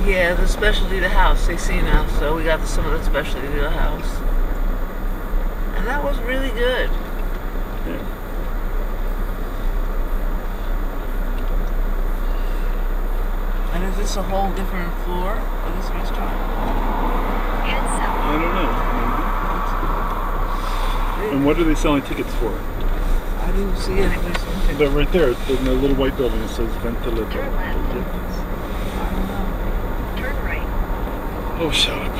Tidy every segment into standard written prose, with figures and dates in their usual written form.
Yeah, the specialty to the house, they see now. So we got some of the specialty to the house. And that was really good. Yeah. And is this a whole different floor of this restaurant? I don't know. Maybe. And what are they selling tickets for? I didn't see any. They're right there in the little white building. It says Ventila. Turn left. I don't know. Turn right. Oh, shut up.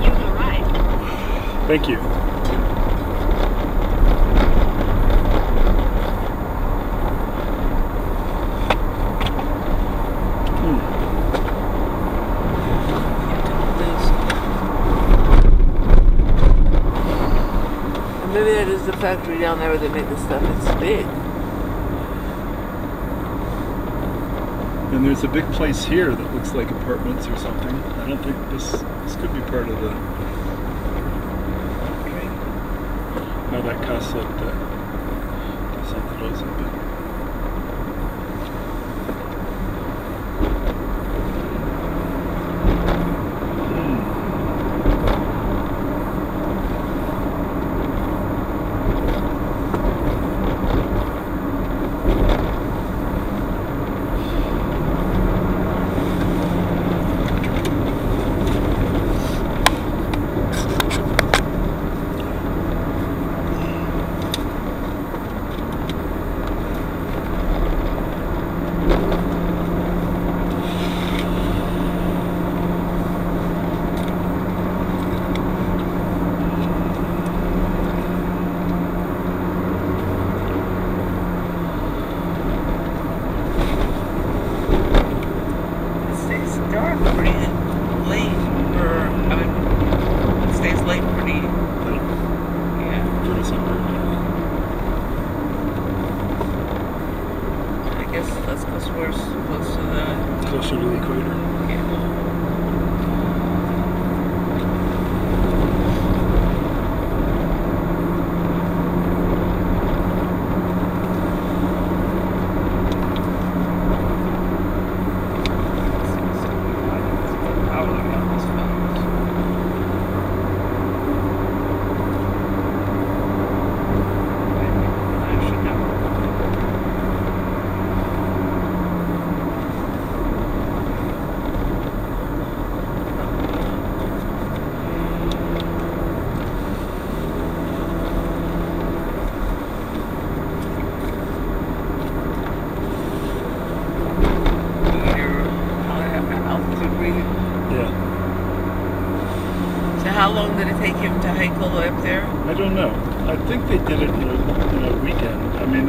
You've arrived. Thank you. Maybe that is the factory down there where they make the stuff. It's big. And there's a big place here that looks like apartments or something. I don't think this could be part of the. No, that Casa de Santa Rosa. But closer to the equator. How long did it take him to hike all the way up there? I don't know. I think they did it in a weekend. I mean,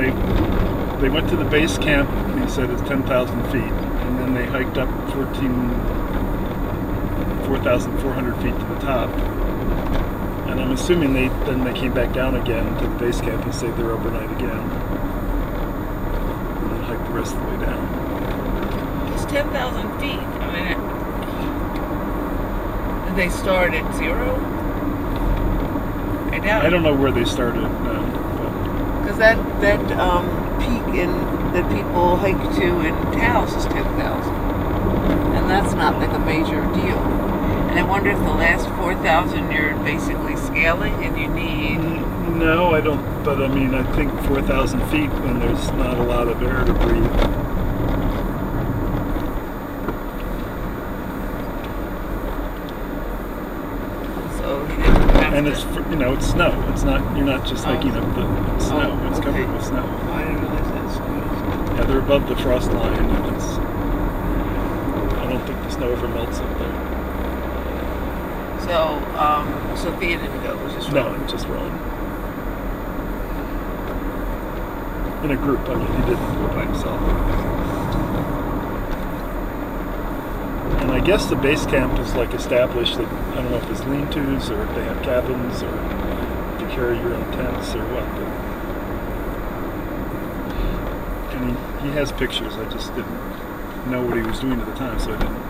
they went to the base camp, and he said it's 10,000 feet, and then they hiked up 4,400 feet to the top. And I'm assuming they came back down again to the base camp and stayed there overnight again, and then hiked the rest of the way down. It's 10,000 feet. I mean. They start at 0? I doubt. I don't know where they started. Because that peak that people hike to in Taos is 10,000, and that's not like a major deal. And I wonder if the last 4,000 you're basically scaling, and you need. No, I don't. But I mean, I think 4,000 feet when there's not a lot of air to breathe. And it's it's snow. It's not. You're not just hiking up the snow. It's covered with snow. I didn't realize that's snow. Yeah, they're above the frost line, and it's. I don't think the snow ever melts up there. So, Sophia didn't go. It was just Rowan. No, just Rowan. In a group. I mean, he didn't go by himself. And I guess the base camp is like established that I don't know if it's lean-tos or if they have cabins or if you carry your own tents or what. But, and he has pictures. I just didn't know what he was doing at the time, so I didn't